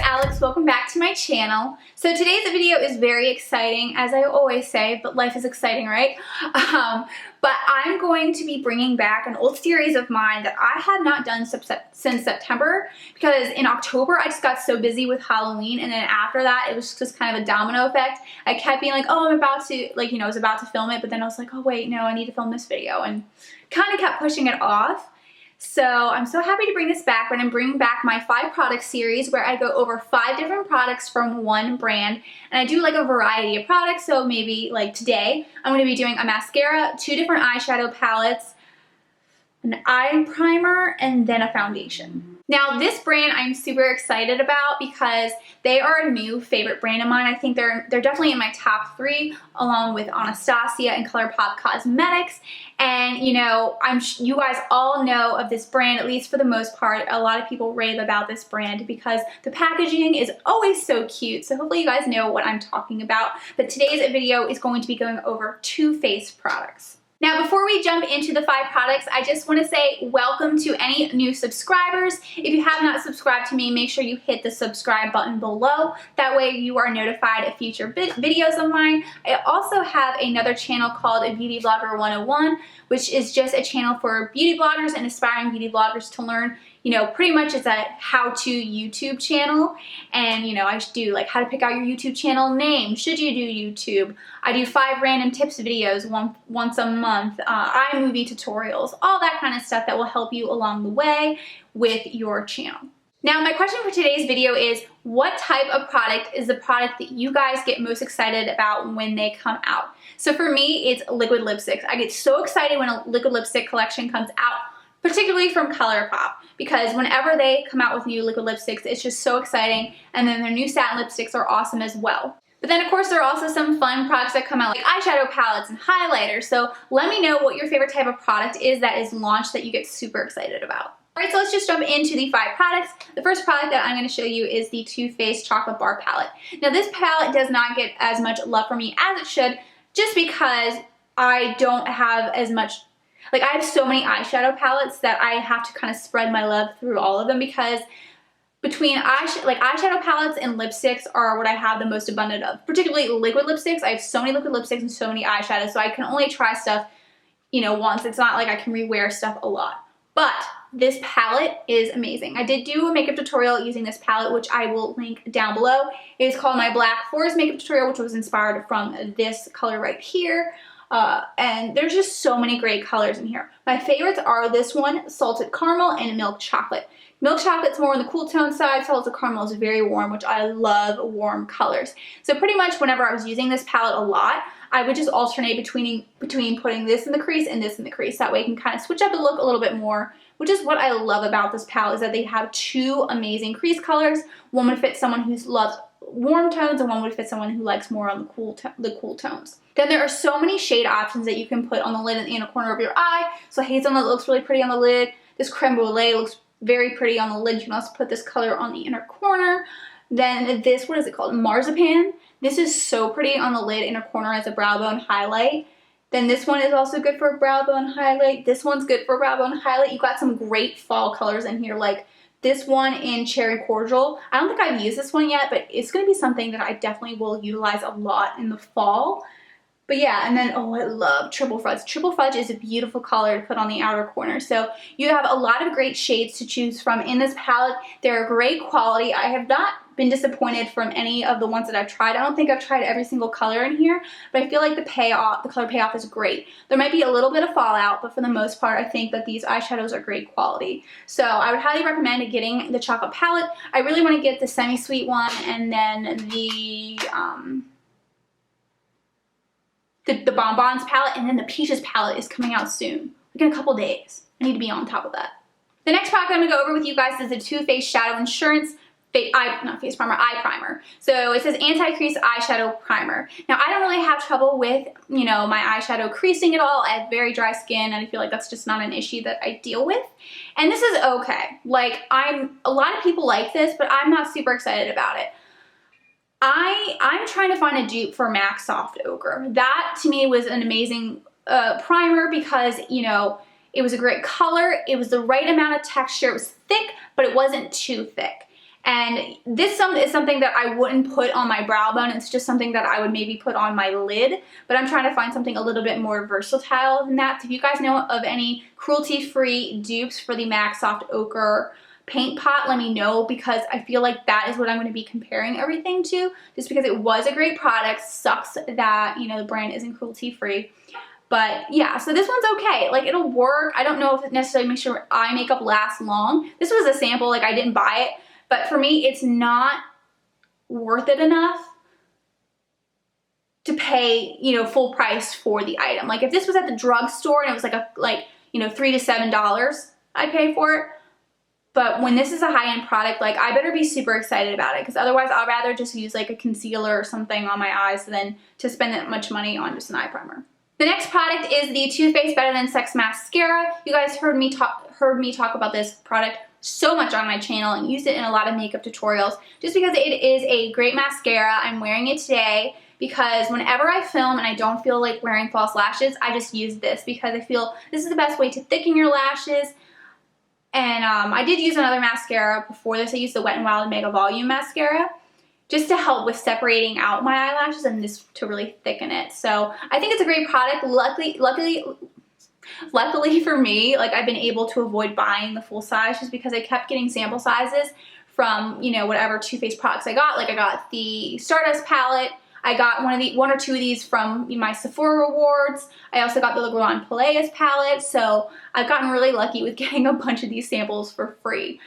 Alex, welcome back to my channel. So today's video is very exciting, as I always say, but life is exciting, right? But I'm going to be bringing back an old series of mine that I have not done since September, because in October I just got so busy with Halloween, and then after that it was just kind of a domino effect. I kept being like, oh, I'm about to, I was about to film it, but then I was like, oh wait, no, I need to film this video, and kind of kept pushing it off. So I'm so happy to bring this back, and I'm bringing back my 5 product series where I go over 5 different products from one brand, and I do like a variety of products. So maybe like today I'm going to be doing a mascara, 2 different eyeshadow palettes, an eye primer, and then a foundation. Now this brand I'm super excited about because they are a new favorite brand of mine. I think they're definitely in my top 3, along with Anastasia and ColourPop Cosmetics. And you guys all know of this brand, at least for the most part. A lot of people rave about this brand because the packaging is always so cute. So hopefully you guys know what I'm talking about. But today's video is going to be going over 2 face products. Now, before we jump into the 5 products, I just want to say welcome to any new subscribers. If you have not subscribed to me, make sure you hit the subscribe button below. That way you are notified of future videos of mine. I also have another channel called Beauty Blogger 101, which is just a channel for beauty bloggers and aspiring beauty bloggers to learn. Pretty much it's a how-to YouTube channel, and I do like how to pick out your YouTube channel name, should you do YouTube. I do 5 random tips videos once a month, iMovie tutorials, all that kind of stuff that will help you along the way with your channel. Now my question for today's video is, what type of product is the product that you guys get most excited about when they come out? So for me, it's liquid lipsticks. I get so excited when a liquid lipstick collection comes out, particularly from ColourPop, because whenever they come out with new liquid lipsticks, it's just so exciting, and then their new satin lipsticks are awesome as well. But then of course there are also some fun products that come out, like eyeshadow palettes and highlighters. So let me know what your favorite type of product is that is launched that you get super excited about. Alright, so let's just jump into the 5 products. The first product that I'm going to show you is the Too Faced Chocolate Bar Palette. Now this palette does not get as much love from me as it should, just because I don't have as much. I have so many eyeshadow palettes that I have to kind of spread my love through all of them, because between eyeshadow palettes and lipsticks are what I have the most abundant of. Particularly liquid lipsticks. I have so many liquid lipsticks and so many eyeshadows, so I can only try stuff, once. It's not like I can rewear stuff a lot. But this palette is amazing. I did do a makeup tutorial using this palette, which I will link down below. It is called my Black Forest makeup tutorial, which was inspired from this color right here. And there's just so many great colors in here. My favorites are this one, Salted Caramel, and Milk Chocolate. Milk Chocolate's more on the cool tone side, Salted Caramel is very warm, which I love warm colors. So pretty much whenever I was using this palette a lot, I would just alternate between putting this in the crease and this in the crease. That way I can kind of switch up the look a little bit more, which is what I love about this palette, is that they have 2 amazing crease colors. One would fit someone who loves warm tones, and one would fit someone who likes more on the cool tones. Then there are so many shade options that you can put on the lid and the inner corner of your eye. So hazelnut looks really pretty on the lid. This creme brulee looks very pretty on the lid. You can also put this color on the inner corner. Then this, what is it called? Marzipan. This is so pretty on the lid, inner corner, as a brow bone highlight. Then this one is also good for a brow bone highlight. This one's good for a brow bone highlight. You got some great fall colors in here, like this one in Cherry Cordial. I don't think I've used this one yet, but it's going to be something that I definitely will utilize a lot in the fall. But yeah, and then, oh, I love Triple Fudge. Triple Fudge is a beautiful color to put on the outer corner. So you have a lot of great shades to choose from in this palette. They're great quality. I have not been disappointed from any of the ones that I've tried. I don't think I've tried every single color in here, but I feel like the color payoff is great. There might be a little bit of fallout, but for the most part, I think that these eyeshadows are great quality. So I would highly recommend getting the chocolate palette. I really want to get the semi-sweet one, and then the Bonbons palette, and then the Peaches palette is coming out soon, like in a couple days. I need to be on top of that. The next product I'm going to go over with you guys is the Too Faced Shadow Insurance eye primer. So it says anti-crease eyeshadow primer. Now I don't really have trouble with, my eyeshadow creasing at all. I have very dry skin, and I feel like that's just not an issue that I deal with. And this is okay. A lot of people like this, but I'm not super excited about it. I'm trying to find a dupe for MAC Soft Ochre. That to me was an amazing primer because, it was a great color. It was the right amount of texture. It was thick, but it wasn't too thick. And this is something that I wouldn't put on my brow bone. It's just something that I would maybe put on my lid. But I'm trying to find something a little bit more versatile than that. So if you guys know of any cruelty-free dupes for the MAC Soft Ochre paint pot, let me know, because I feel like that is what I'm going to be comparing everything to, just because it was a great product. Sucks that, you know, the brand isn't cruelty-free. But yeah, so this one's okay. Like, it'll work. I don't know if it necessarily makes your eye makeup last long. This was a sample, like I didn't buy it. But for me, it's not worth it enough to pay, you know, full price for the item. Like, if this was at the drugstore and it was like you know, $3 to $7, I'd pay for it. But when this is a high-end product, like, I better be super excited about it, because otherwise I'll rather just use like a concealer or something on my eyes than to spend that much money on just an eye primer. The next product is the Too Faced Better Than Sex Mascara. You guys heard me talk about this product so much on my channel and used it in a lot of makeup tutorials, just because it is a great mascara. I'm wearing it today because whenever I film and I don't feel like wearing false lashes, I just use this because I feel this is the best way to thicken your lashes. And I did use another mascara before this. I used the Wet n Wild Mega Volume Mascara just to help with separating out my eyelashes, and this to really thicken it. So I think it's a great product. Luckily for me, like, I've been able to avoid buying the full size just because I kept getting sample sizes from, you know, whatever Too Faced products I got. Like, I got the Stardust palette. I got one or two of these from my Sephora rewards. I also got the Le Grand Palais palette. So I've gotten really lucky with getting a bunch of these samples for free.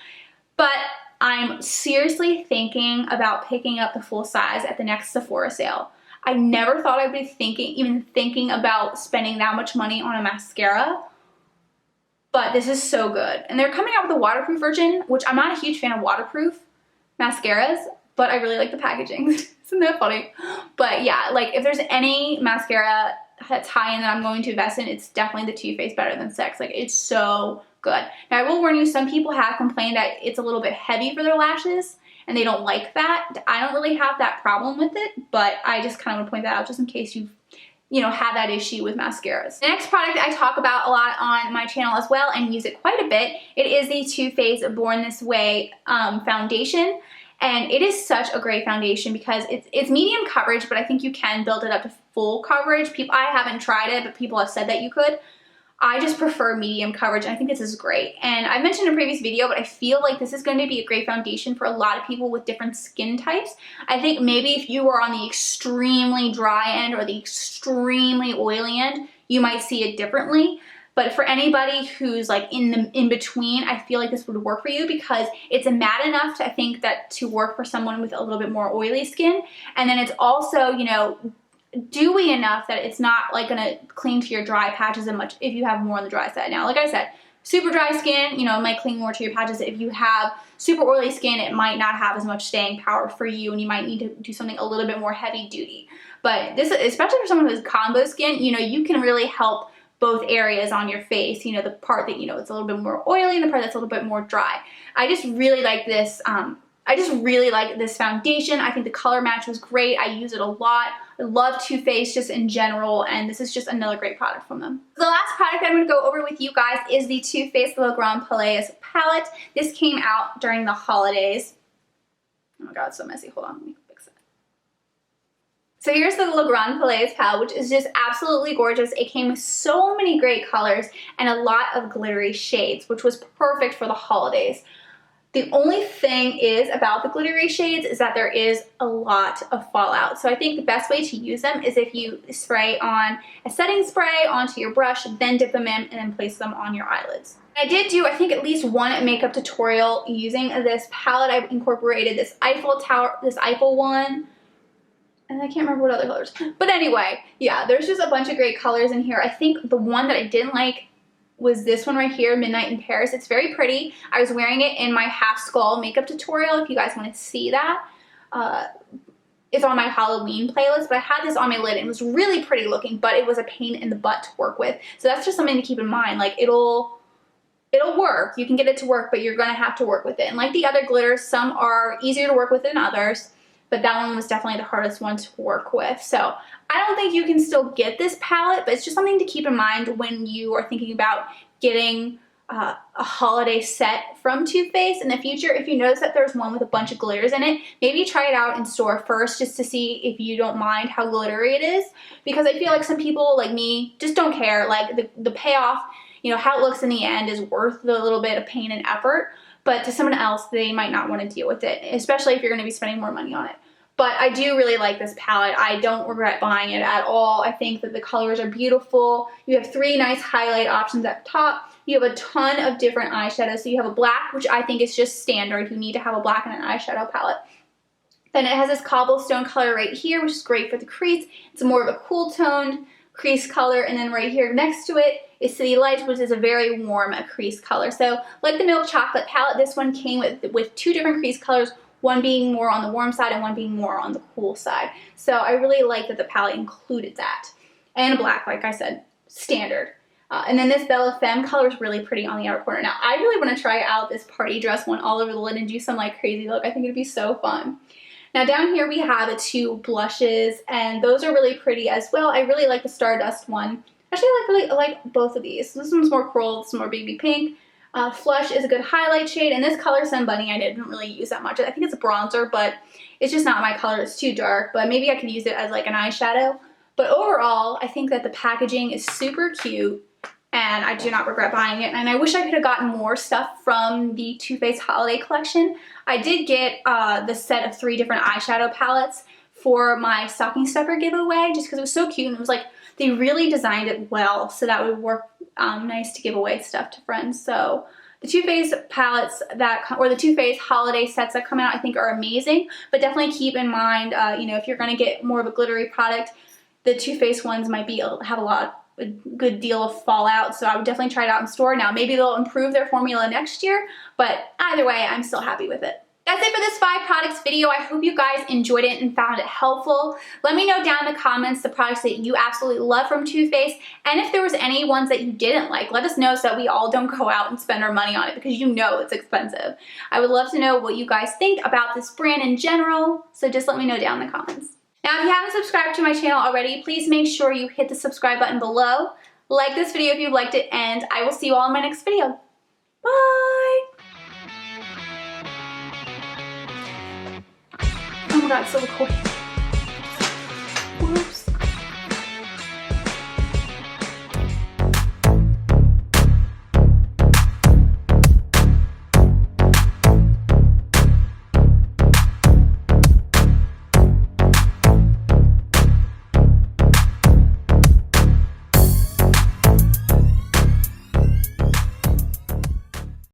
But I'm seriously thinking about picking up the full size at the next Sephora sale. I never thought I'd be even thinking about spending that much money on a mascara, but this is so good. And they're coming out with a waterproof version, which I'm not a huge fan of waterproof mascaras, but I really like the packaging. Isn't that funny? But yeah, like, if there's any mascara that's high-end that I'm going to invest in, it's definitely the Too Faced Better Than Sex. Like, it's so good. Now, I will warn you, some people have complained that it's a little bit heavy for their lashes, and they don't like that. I don't really have that problem with it, but I just kind of want to point that out just in case you know, have that issue with mascaras. The next product I talk about a lot on my channel as well and use it quite a bit. It is the Too Faced Born This Way foundation. And it is such a great foundation because it's medium coverage, but I think you can build it up to full coverage. I haven't tried it, but people have said that you could. I just prefer medium coverage, and I think this is great. And I mentioned in a previous video, but I feel like this is going to be a great foundation for a lot of people with different skin types. I think maybe if you are on the extremely dry end or the extremely oily end, you might see it differently. But for anybody who's like in between, I feel like this would work for you because it's matte enough to, I think, that to work for someone with a little bit more oily skin. And then it's also, you know, dewy enough that it's not like gonna cling to your dry patches as much if you have more on the dry side. Now, like I said, super dry skin, you know, it might cling more to your patches. If you have super oily skin, it might not have as much staying power for you, and you might need to do something a little bit more heavy duty. But this, especially for someone who has combo skin, you know, you can really help both areas on your face, you know, the part that, you know, it's a little bit more oily and the part that's a little bit more dry. I just really like this. I just really like this foundation. I think the color match was great. I use it a lot. I love Too Faced just in general, and this is just another great product from them. The last product I'm going to go over with you guys is the Too Faced Le Grand Palais palette. This came out during the holidays. Oh my god, it's so messy. Hold on, let me fix it. So here's the Le Grand Palais palette, which is just absolutely gorgeous. It came with so many great colors and a lot of glittery shades, which was perfect for the holidays. The only thing is about the glittery shades is that there is a lot of fallout. So I think the best way to use them is if you spray on a setting spray onto your brush, then dip them in and then place them on your eyelids. I did do, I think, at least one makeup tutorial using this palette. I incorporated this Eiffel Tower, this Eiffel one, and I can't remember what other colors. But anyway, yeah, there's just a bunch of great colors in here. I think the one that I didn't like was this one right here, Midnight in Paris. It's very pretty. I was wearing it in my half skull makeup tutorial, if you guys want to see that. It's on my Halloween playlist, but I had this on my lid and it was really pretty looking, but it was a pain in the butt to work with. So that's just something to keep in mind. Like, it'll work. You can get it to work, but you're gonna have to work with it. And like the other glitters, some are easier to work with than others, but that one was definitely the hardest one to work with. So I don't think you can still get this palette, but it's just something to keep in mind when you are thinking about getting a holiday set from Too Faced in the future. If you notice that there's one with a bunch of glitters in it, maybe try it out in store first just to see if you don't mind how glittery it is, because I feel like some people like me just don't care. Like the payoff, you know, how it looks in the end is worth the little bit of pain and effort, but to someone else, they might not want to deal with it, especially if you're going to be spending more money on it. But I do really like this palette. I don't regret buying it at all. I think that the colors are beautiful. You have 3 nice highlight options at the top. You have a ton of different eyeshadows. So you have a black, which I think is just standard. You need to have a black and an eyeshadow palette. Then it has this cobblestone color right here, which is great for the crease. It's more of a cool toned crease color. And then right here next to it is City Lights, which is a very warm crease color. So like the milk chocolate palette, this one came with 2 different crease colors, one being more on the warm side and one being more on the cool side. So I really like that the palette included that. And a black, like I said, standard. And then this Bella Femme color is really pretty on the outer corner. Now, I really want to try out this party dress one all over the lid and do some like crazy look. I think it'd be so fun. Now down here we have the 2 blushes, and those are really pretty as well. I really like the Stardust one. Actually, I like both of these. This one's more coral, this is more baby pink. Flush is a good highlight shade, and this color Sun Bunny I didn't really use that much. I think it's a bronzer, but it's just not my color. It's too dark, but maybe I could use it as like an eyeshadow. But overall, I think that the packaging is super cute, and I do not regret buying it. And I wish I could have gotten more stuff from the Too Faced holiday collection. I did get the set of 3 different eyeshadow palettes for my stocking stuffer giveaway, just because it was so cute, and it was like they really designed it well so that would work nice to give away stuff to friends. So the Too Faced palettes or the Too Faced holiday sets that come out, I think are amazing, but definitely keep in mind, you know, if you're going to get more of a glittery product, the Too Faced ones might have a good deal of fallout, so I would definitely try it out in store. Now, maybe they'll improve their formula next year, but either way, I'm still happy with it. That's it for this 5 products video. I hope you guys enjoyed it and found it helpful. Let me know down in the comments the products that you absolutely love from Too Faced, and if there was any ones that you didn't like, let us know so that we all don't go out and spend our money on it, because you know it's expensive. I would love to know what you guys think about this brand in general, so just let me know down in the comments. Now, if you haven't subscribed to my channel already, please make sure you hit the subscribe button below. Like this video if you liked it, and I will see you all in my next video. Bye! Oh my god, it's so cool.